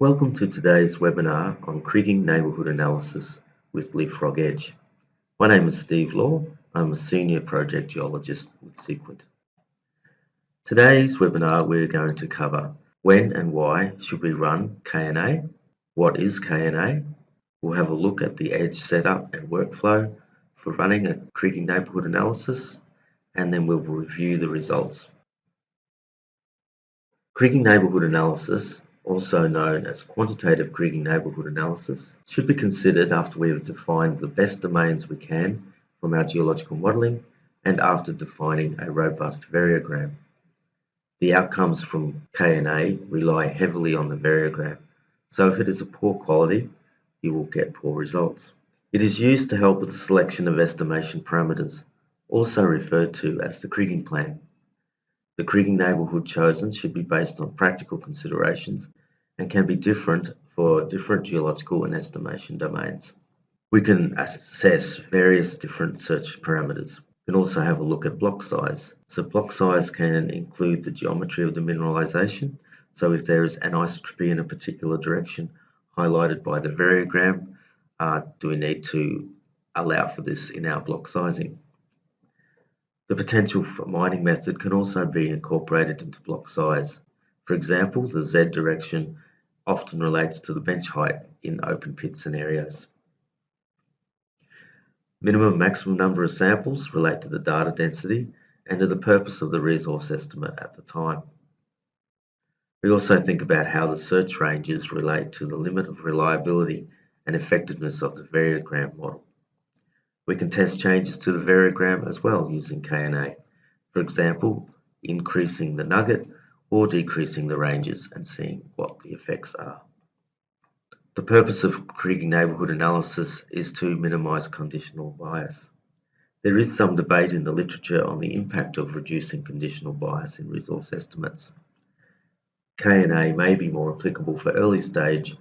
Welcome to today's webinar on Kriging Neighbourhood Analysis with LeapFrog Edge. My name is Steve Law. I'm a Senior Project Geologist with Sequent. Today's webinar we're going to cover when and why should we run KNA, what is KNA, we'll have a look at the Edge setup and workflow for running a Kriging Neighbourhood Analysis, and then we'll review the results. Kriging Neighbourhood Analysis, also known as quantitative Kriging neighbourhood analysis, should be considered after we have defined the best domains we can from our geological modelling and after defining a robust variogram. The outcomes from KNA rely heavily on the variogram, so if it is of poor quality, you will get poor results. It is used to help with the selection of estimation parameters, also referred to as the Kriging plan. The Kriging neighbourhood chosen should be based on practical considerations and can be different for different geological and estimation domains. We can assess various different search parameters. We can also have a look at block size. So block size can include the geometry of the mineralisation. So if there is anisotropy in a particular direction highlighted by the variogram, do we need to allow for this in our block sizing? The potential for mining method can also be incorporated into block size. For example, the Z direction often relates to the bench height in open pit scenarios. Minimum and maximum number of samples relate to the data density and to the purpose of the resource estimate at the time. We also think about how the search ranges relate to the limit of reliability and effectiveness of the variogram model. We can test changes to the variogram as well using KNA, for example, increasing the nugget or decreasing the ranges and seeing what the effects are. The purpose of Kriging neighbourhood analysis is to minimise conditional bias. There is some debate in the literature on the impact of reducing conditional bias in resource estimates. KNA may be more applicable for early stage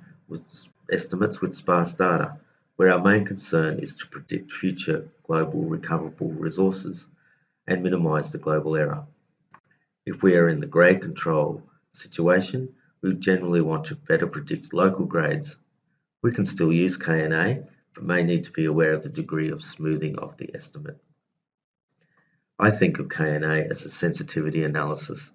estimates with sparse data, where our main concern is to predict future global recoverable resources and minimise the global error. If we are in the grade control situation, we generally want to better predict local grades. We can still use KNA, but may need to be aware of the degree of smoothing of the estimate. I think of KNA as a sensitivity analysis,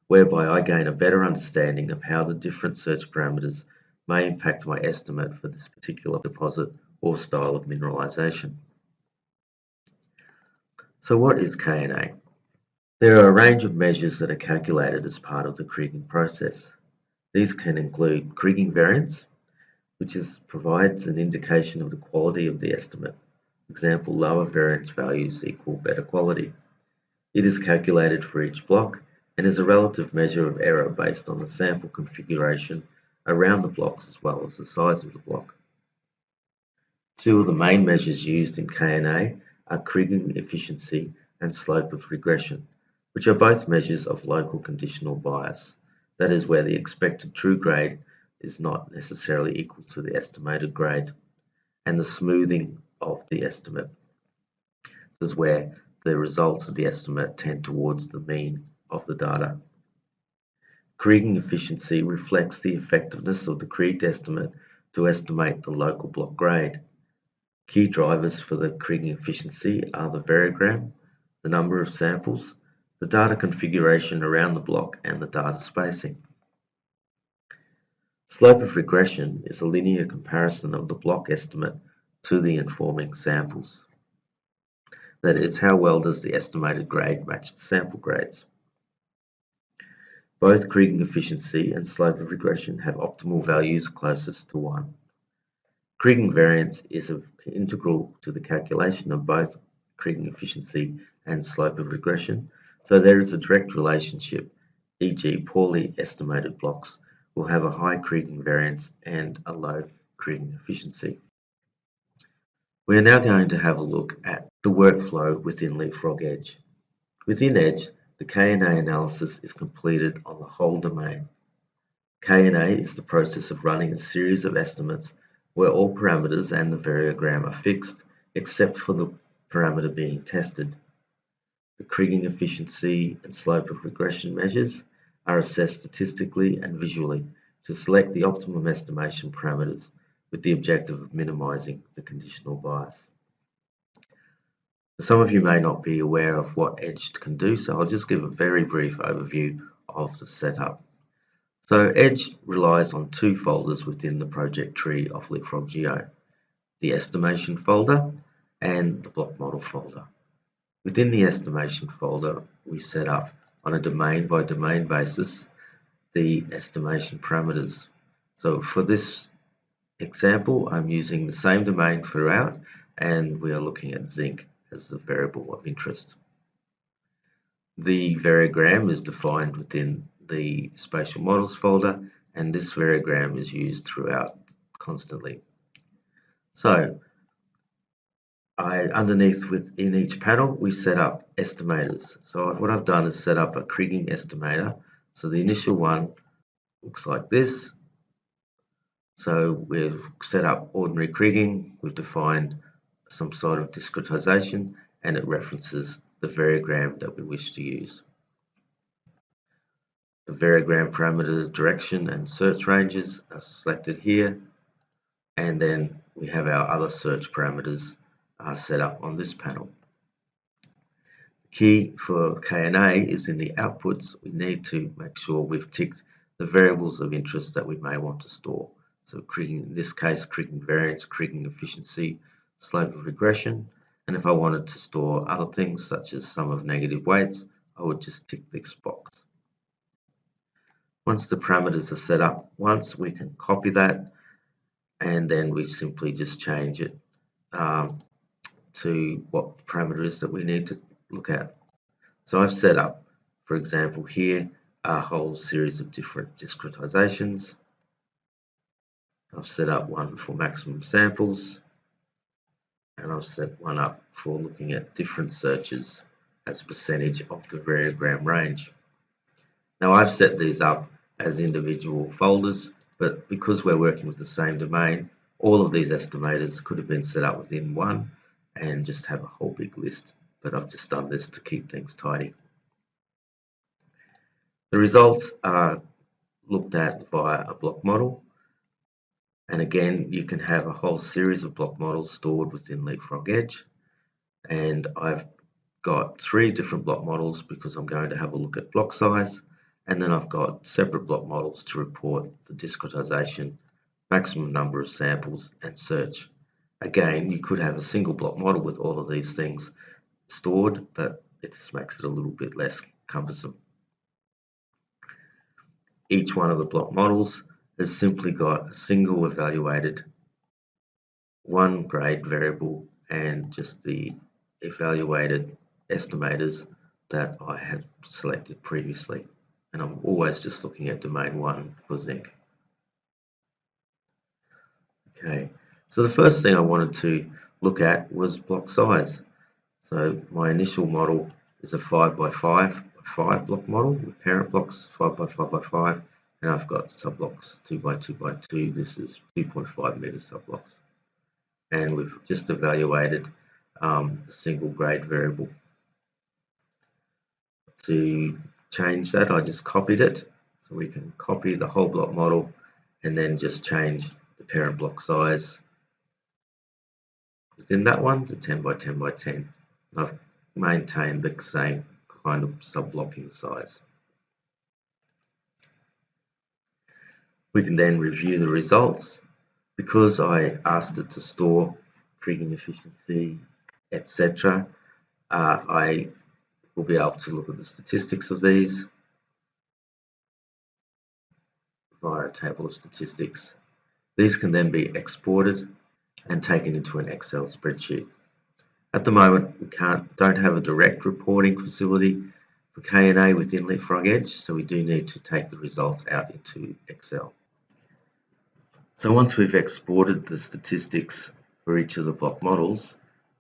whereby I gain a better understanding of how the different search parameters may impact my estimate for this particular deposit or style of mineralisation. So what is KNA? There are a range of measures that are calculated as part of the Kriging process. These can include Kriging variance, which provides an indication of the quality of the estimate. For example, lower variance values equal better quality. It is calculated for each block and is a relative measure of error based on the sample configuration around the blocks as well as the size of the block. Two of the main measures used in KNA are Kriging efficiency and slope of regression, which are both measures of local conditional bias, that is where the expected true grade is not necessarily equal to the estimated grade, and the smoothing of the estimate. This is where the results of the estimate tend towards the mean of the data. Kriging efficiency reflects the effectiveness of the Kriged estimate to estimate the local block grade. Key drivers for the Kriging efficiency are the variogram, the number of samples, the data configuration around the block, and the data spacing. Slope of regression is a linear comparison of the block estimate to the informing samples. That is, how well does the estimated grade match the sample grades? Both Kriging efficiency and slope of regression have optimal values closest to 1. Kriging variance is integral to the calculation of both Kriging efficiency and slope of regression, so there is a direct relationship, e.g. poorly estimated blocks will have a high Kriging variance and a low Kriging efficiency. We are now going to have a look at the workflow within LeapFrog Edge. Within Edge, the KNA analysis is completed on the whole domain. KNA is the process of running a series of estimates where all parameters and the variogram are fixed, except for the parameter being tested. The Kriging efficiency and slope of regression measures are assessed statistically and visually to select the optimum estimation parameters with the objective of minimizing the conditional bias. Some of you may not be aware of what Edge can do, so I'll just give a very brief overview of the setup. So Edge relies on two folders within the project tree of LeapFrog Geo, the estimation folder and the block model folder. Within the estimation folder, we set up on a domain by domain basis the estimation parameters. So for this example, I'm using the same domain throughout, and we are looking at zinc as the variable of interest. The variogram is defined within the spatial models folder, and this variogram is used throughout constantly. So underneath within each panel, we set up estimators. So what I've done is set up a Kriging estimator. So the initial one looks like this. So we've set up ordinary Kriging, we've defined some sort of discretization, and it references the variogram that we wish to use. The variogram parameters, direction and search ranges are selected here, and then we have our other search parameters set up on this panel. The key for KQNA is in the outputs. We need to make sure we've ticked the variables of interest that we may want to store. So Kriging, in this case, Kriging variance, Kriging efficiency, slope of regression, and if I wanted to store other things such as sum of negative weights, I would just tick this box. Once the parameters are set up once, we can copy that, and then we simply just change it to what parameter is that we need to look at. So I've set up, for example, here a whole series of different discretizations. I've set up one for maximum samples, and I've set one up for looking at different searches as a percentage of the variogram range. Now I've set these up as individual folders, but because we're working with the same domain, all of these estimators could have been set up within one and just have a whole big list, but I've just done this to keep things tidy. The results are looked at via a block model, and again you can have a whole series of block models stored within LeapFrog Edge, and I've got 3 different block models because I'm going to have a look at block size, and then I've got separate block models to report the discretization, maximum number of samples, and search. Again, you could have a single block model with all of these things stored, but it just makes it a little bit less cumbersome. Each one of the block models has simply got a single evaluated one grade variable and just the evaluated estimators that I had selected previously. And I'm always just looking at domain 1 for zinc. Okay, so the first thing I wanted to look at was block size. So my initial model is a 5x5 block model with parent blocks 5x5x5, and I've got subblocks 2x2x2. This is 2.5 meter subblocks, and we've just evaluated the single grade variable. To change that, I just copied it, so we can copy the whole block model and then just change the parent block size within that one to 10x10x10. I've maintained the same kind of sub-blocking size. We can then review the results. Because I asked it to store Kriging efficiency, etc., I will be able to look at the statistics of these via a table of statistics. These can then be exported and taken into an Excel spreadsheet. At the moment, we don't have a direct reporting facility for KQNA within LeapFrog Edge, so we do need to take the results out into Excel. So once we've exported the statistics for each of the block models,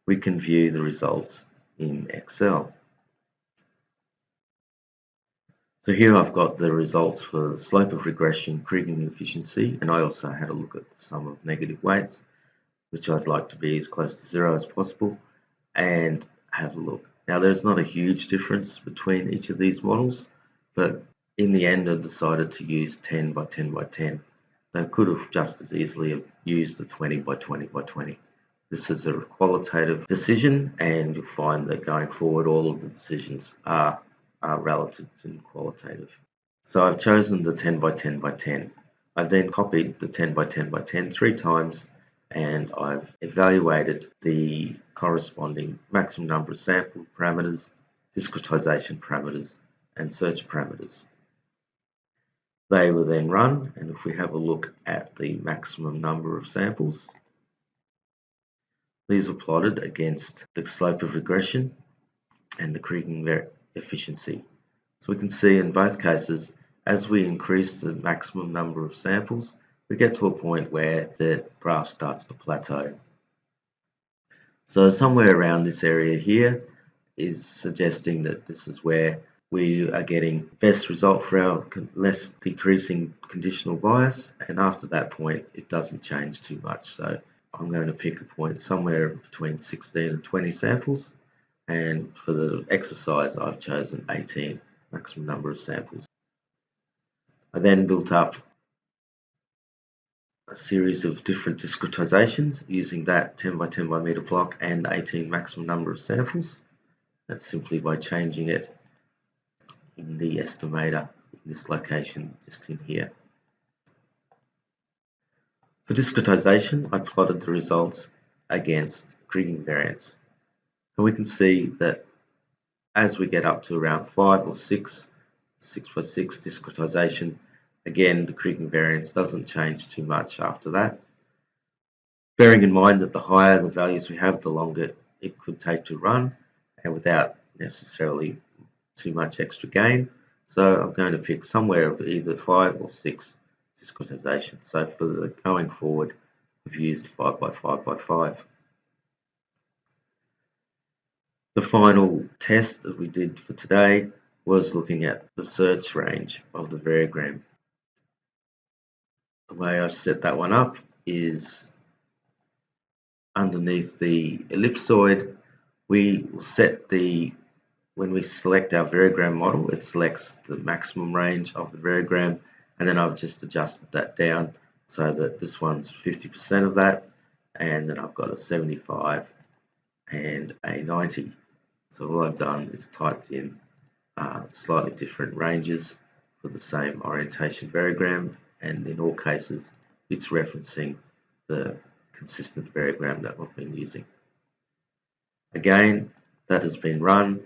we can view the results in Excel. So here I've got the results for the slope of regression, Kriging efficiency, and I also had a look at the sum of negative weights, which I'd like to be as close to 0 as possible, and have a look. Now there's not a huge difference between each of these models, but in the end I decided to use 10 by 10 by 10. They could have just as easily have used the 20 by 20 by 20. This is a qualitative decision, and you'll find that going forward all of the decisions are relative and qualitative. So I've chosen the 10 by 10 by 10. I've then copied the 10 by 10 by 10 3 times, and I've evaluated the corresponding maximum number of sample parameters, discretization parameters, and search parameters. They will then run, and if we have a look at the maximum number of samples, these were plotted against the slope of regression and the Kriging efficiency. So we can see in both cases, as we increase the maximum number of samples, we get to a point where the graph starts to plateau. So somewhere around this area here is suggesting that this is where we are getting best result for our less decreasing conditional bias, and after that point it doesn't change too much. So I'm going to pick a point somewhere between 16 and 20 samples, and for the exercise I've chosen 18, maximum number of samples. I then built up a series of different discretizations using that 10 by 10 by meter block and 18 maximum number of samples. That's simply by changing it in the estimator in this location just in here. For discretization, I plotted the results against Kriging variance, and we can see that as we get up to around 5 or 6 by 6 discretization, again the Kriging variance doesn't change too much after that, bearing in mind that the higher the values we have, the longer it could take to run, and without necessarily too much extra gain. So I'm going to pick somewhere of either 5 or 6 discretization. So for the going forward, I've used 5 by 5 by 5. The final test that we did for today was looking at the search range of the variogram. The way I've set that one up is underneath the ellipsoid, we will set when we select our variogram model, it selects the maximum range of the variogram, and then I've just adjusted that down so that this one's 50% of that, and then I've got a 75 and a 90. So all I've done is typed in slightly different ranges for the same orientation variogram, and in all cases it's referencing the consistent variogram that we've been using. Again, that has been run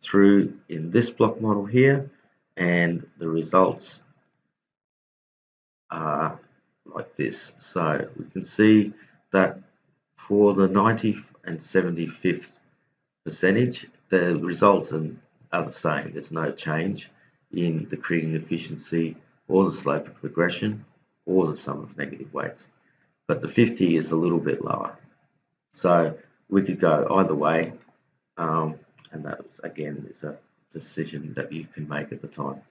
through in this block model here, and the results are like this. So we can see that for the 90th and 75th percentage, the results are the same. There's no change in the Kriging efficiency or the slope of regression or the sum of negative weights, but the 50 is a little bit lower. So we could go either way, and that was, again, is a decision that you can make at the time.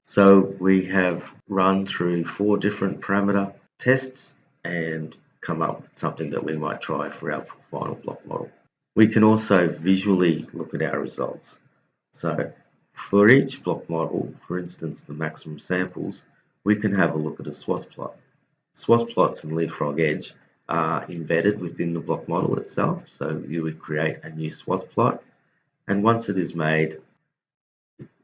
So we have run through 4 different parameter tests and come up with something that we might try for our final block model. We can also visually look at our results. So for each block model, for instance the maximum samples, we can have a look at a swath plot. Swath plots in LeapFrog Edge are embedded within the block model itself, so you would create a new swath plot, and once it is made,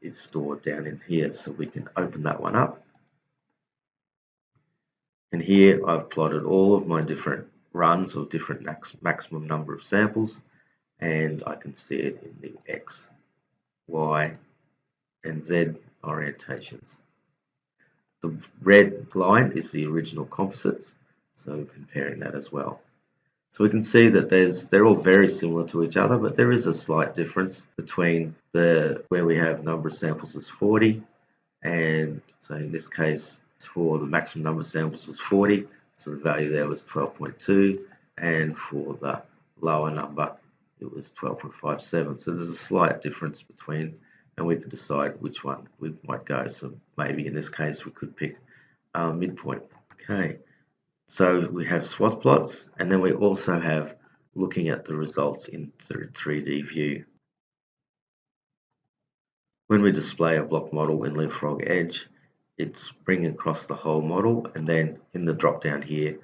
it's stored down in here, so we can open that one up. And here I've plotted all of my different runs of different maximum number of samples, and I can see it in the X, Y, and Z orientations. The red line is the original composites, so comparing that as well. So we can see that they're all very similar to each other, but there is a slight difference between where we have number of samples as 40, and so in this case for the maximum number of samples was 40, so the value there was 12.2, and for the lower number it was 12.57. So there's a slight difference between, and we could decide which one we might go. So maybe in this case we could pick midpoint. Okay. So we have swath plots, and then we also have looking at the results in 3D view. When we display a block model in LeapFrog Edge, it's bringing across the whole model, and then in the drop down here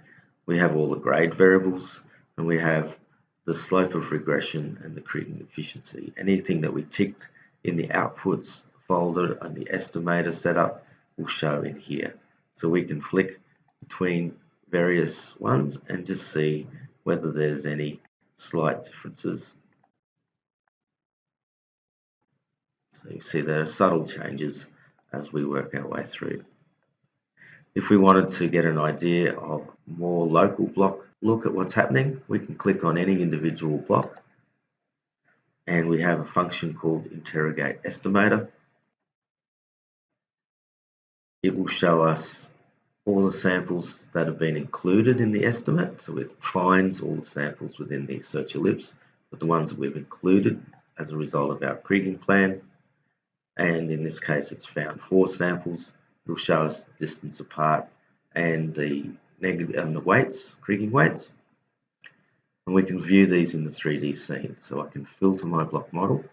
we have all the grade variables, and we have the slope of regression and the Kriging efficiency. Anything that we ticked in the outputs folder and the estimator setup will show in here. So we can flick between various ones and just see whether there's any slight differences. So you see there are subtle changes as we work our way through. If we wanted to get an idea of more local block look at what's happening, we can click on any individual block, and we have a function called interrogate estimator. It will show us all the samples that have been included in the estimate, so it finds all the samples within the search ellipse, but the ones that we've included as a result of our Kriging plan, and in this case it's found 4 samples. It will show us the distance apart and the negative and the weights, Kriging weights, and we can view these in the 3D scene. So I can filter my block model,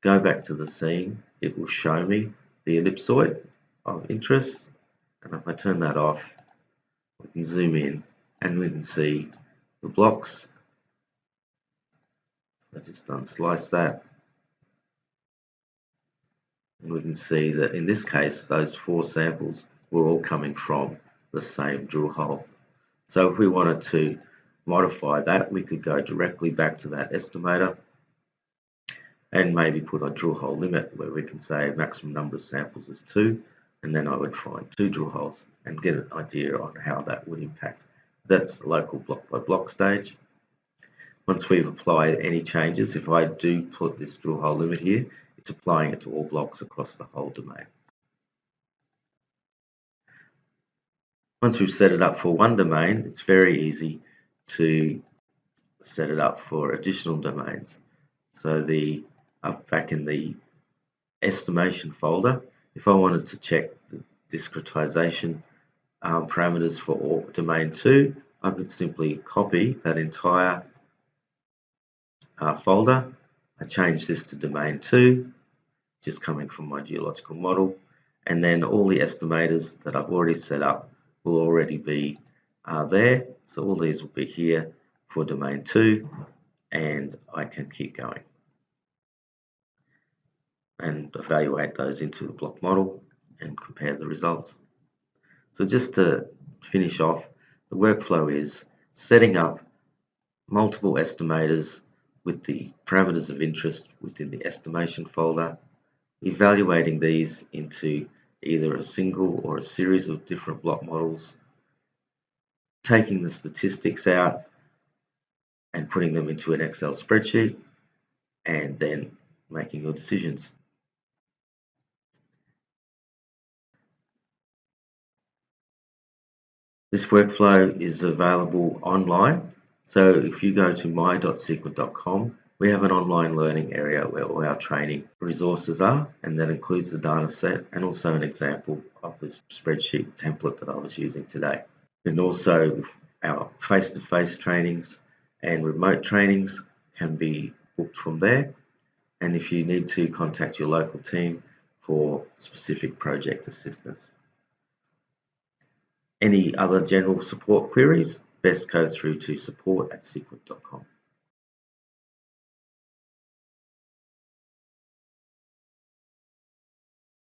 go back to the scene, it will show me the ellipsoid of interest, and if I turn that off, we can zoom in and we can see the blocks. I just unslice that, and we can see that in this case those 4 samples were all coming from the same drill hole. So if we wanted to modify that, we could go directly back to that estimator and maybe put a drill hole limit where we can say maximum number of samples is 2, and then I would find 2 drill holes and get an idea on how that would impact. That's local block by block stage. Once we've applied any changes, if I do put this drill hole limit here, it's applying it to all blocks across the whole domain. Once we've set it up for one domain, it's very easy to set it up for additional domains. So back in the estimation folder, if I wanted to check the discretization parameters for all domain 2, I could simply copy that entire folder. I change this to domain 2, just coming from my geological model, and then all the estimators that I've already set up will already be there. So all these will be here for domain 2, and I can keep going and evaluate those into the block model and compare the results. So just to finish off, the workflow is setting up multiple estimators with the parameters of interest within the estimation folder, evaluating these into either a single or a series of different block models, taking the statistics out and putting them into an Excel spreadsheet, and then making your decisions. This workflow is available online. So if you go to my.sequent.com, we have an online learning area where all our training resources are, and that includes the data set and also an example of this spreadsheet template that I was using today. And also our face-to-face trainings and remote trainings can be booked from there. And if you need to, contact your local team for specific project assistance. Any other general support queries, best go through to support@sequent.com.